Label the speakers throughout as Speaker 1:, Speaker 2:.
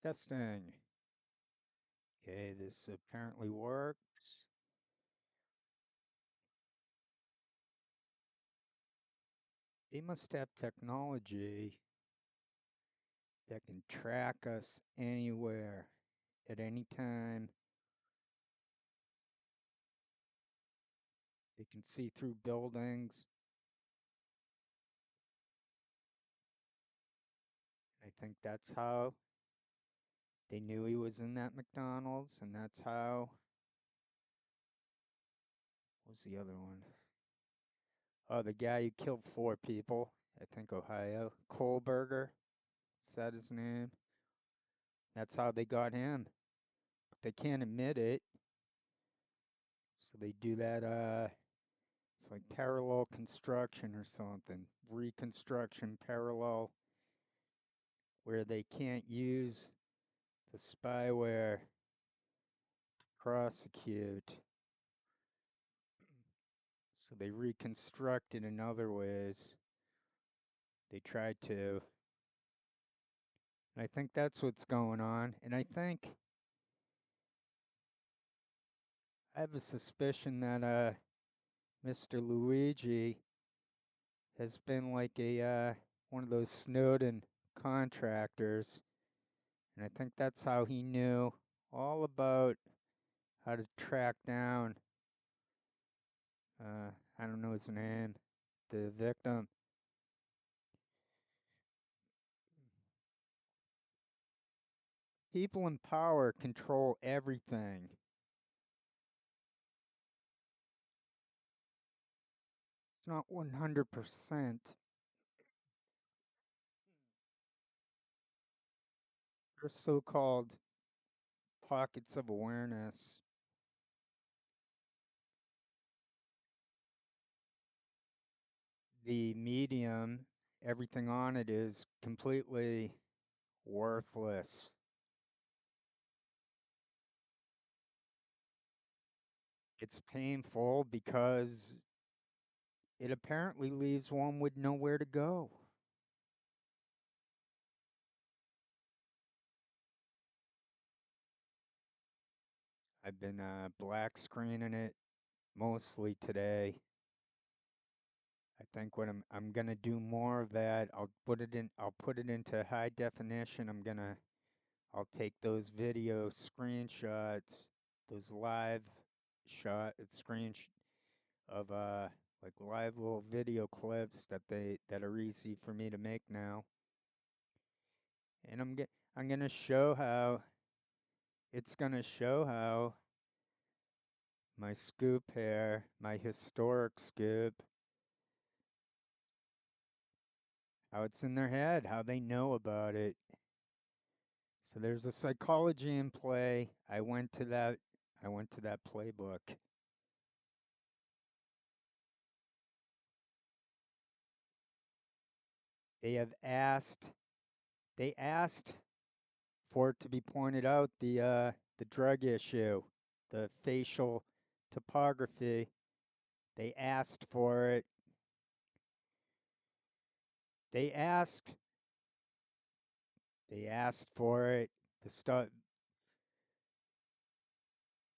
Speaker 1: Testing. Okay, this apparently works. They must have technology that can track us anywhere at any time. They can see through buildings. I think that's how they knew he was in that McDonald's, and that's how. What was the other one? Oh, the guy who killed 4 people. I think Ohio. Kohlberger. Is that his name? That's how they got him. But they can't admit it. So they do that, it's like parallel construction or something. Reconstruction parallel, where they can't use the spyware to prosecute. So they reconstruct it in other ways. They tried to. And I think that's what's going on. And I have a suspicion that Mr. Luigi has been like a one of those Snowden contractors. And I think that's how he knew all about how to track down, I don't know his name, the victim. People in power control everything. It's not 100%. There's so-called pockets of awareness. The medium, everything on it is completely worthless. It's painful because it apparently leaves one with nowhere to go. I've been black screening it mostly today. I think what I'm gonna do more of that. I'll put it into high definition. I'll take those video screenshots, those live screen of like live little video clips that are easy for me to make now. And I'm gonna show how it's gonna show how my scoop here, my historic scoop, how it's in their head, how they know about it. So there's a psychology in play. I went to that playbook. They have asked they asked for it to be pointed out the drug issue, the facial topography. They asked for it. They asked they asked for it. The stuff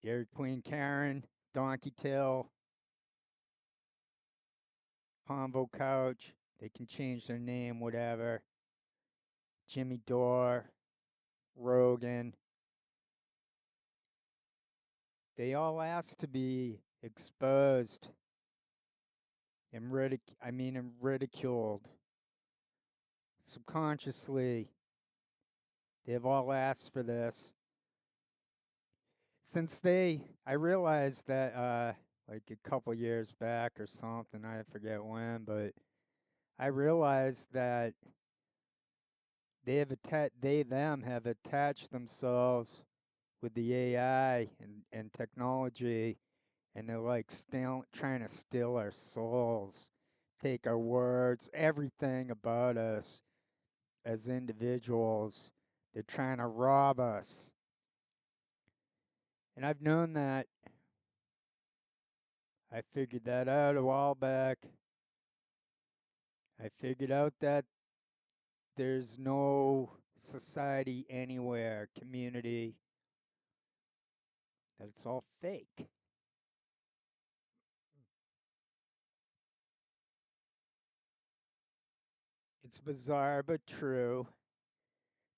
Speaker 1: Dairy Queen Karen, Donkey Till, Convo Couch, they can change their name, whatever. Jimmy Dore, Rogan, they all asked to be exposed and ridiculed subconsciously. They've all asked for this. I realized that like a couple years back or something, I forget when, but I realized that they them have attached themselves with the AI and technology, and they're like trying to steal our souls, take our words, everything about us as individuals. They're trying to rob us. And I've known that. I figured that out a while back. I figured out that there's no society, anywhere, community, that it's all fake. It's bizarre but true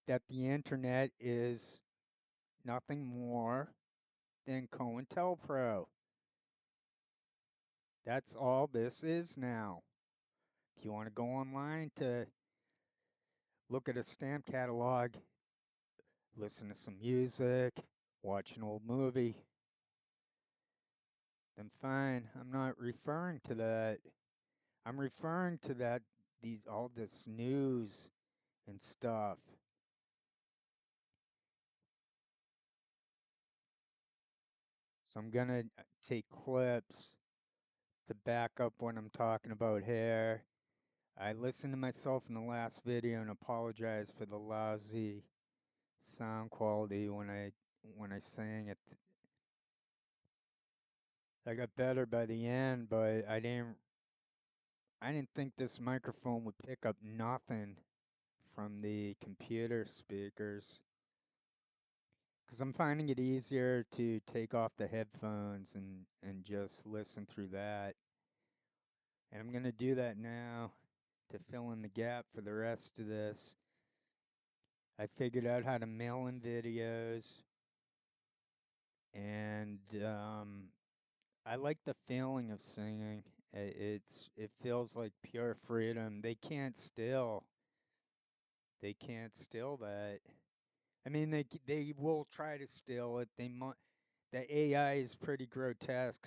Speaker 1: that the internet is nothing more than cointelpro. That's all this is now. If you want to go online to look at a stamp catalog, listen to some music, watch an old movie, then fine. I'm not referring to that. I'm referring to that these all this news and stuff. So I'm gonna take clips to back up what I'm talking about here. I listened to myself in the last video and apologize for the lousy sound quality when I sang it. I got better by the end, but I didn't think this microphone would pick up nothing from the computer speakers. Because I'm finding it easier to take off the headphones and just listen through that. And I'm going to do that now to fill in the gap for the rest of this. I figured out how to mail in videos, and I like the feeling of singing. It feels like pure freedom. They can't steal that. I mean, they will try to steal it. The AI is pretty grotesque.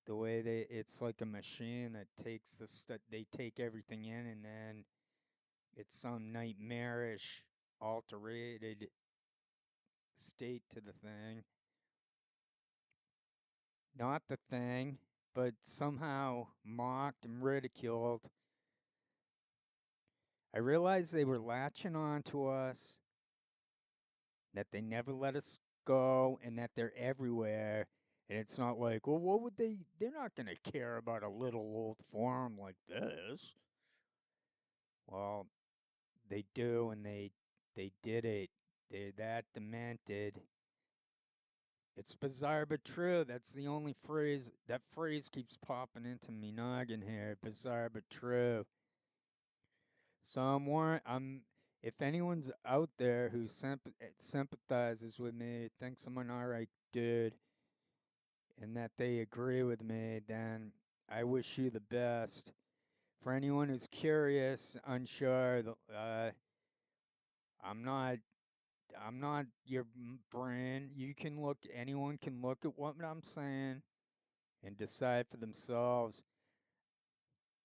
Speaker 1: The way it's like a machine that takes the stuff. They take everything in, and then it's some nightmarish, alterated state to the thing. Not the thing, but somehow mocked and ridiculed. I realized they were latching on to us, that they never let us go, and that they're everywhere. And it's not like, well, what would they? They're not going to care about a little old forum like this. Well, they do, and they did it. They're that demented. It's bizarre but true. That's the only phrase. That phrase keeps popping into me noggin here. Bizarre but true. So if anyone's out there who sympathizes with me, thinks I'm an alright dude, and that they agree with me, then I wish you the best. For anyone who's curious, unsure, I'm not I'm not your brain. Anyone can look at what I'm saying and decide for themselves.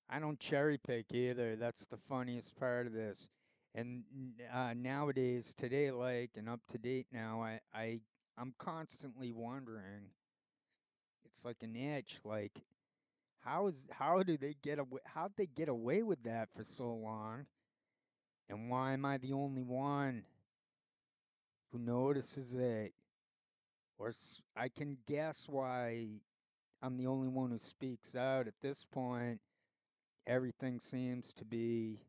Speaker 1: I don't cherry pick either. That's the funniest part of this. And nowadays, today, like and up to date now, I'm constantly wondering. It's like an itch. Like, how do they get away? How'd they get away with that for so long? And why am I the only one who notices it? I can guess why I'm the only one who speaks out at this point. Everything seems to be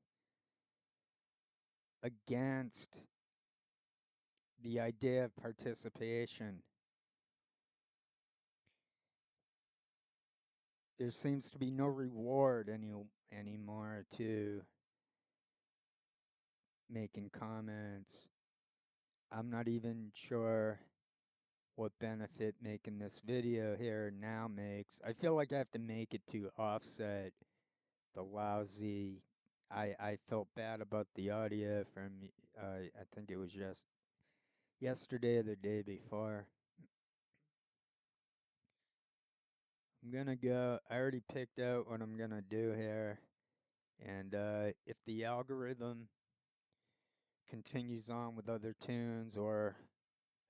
Speaker 1: against the idea of participation. There seems to be no reward anymore to making comments. I'm not even sure what benefit making this video here now makes. I feel like I have to make it to offset the lousy. I felt bad about the audio from I think it was just yesterday or the day before. I'm gonna go. I already picked out what I'm gonna do here, and if the algorithm continues on with other tunes, or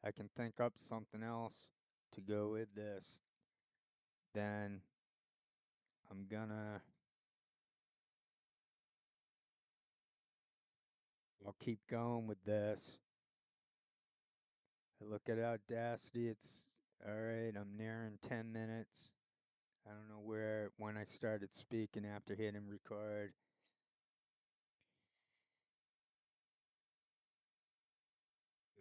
Speaker 1: I can think up something else to go with this, then I'm gonna. I'll keep going with this. I look at Audacity. It's all right. I'm nearing 10 minutes. I don't know when I started speaking after hitting record.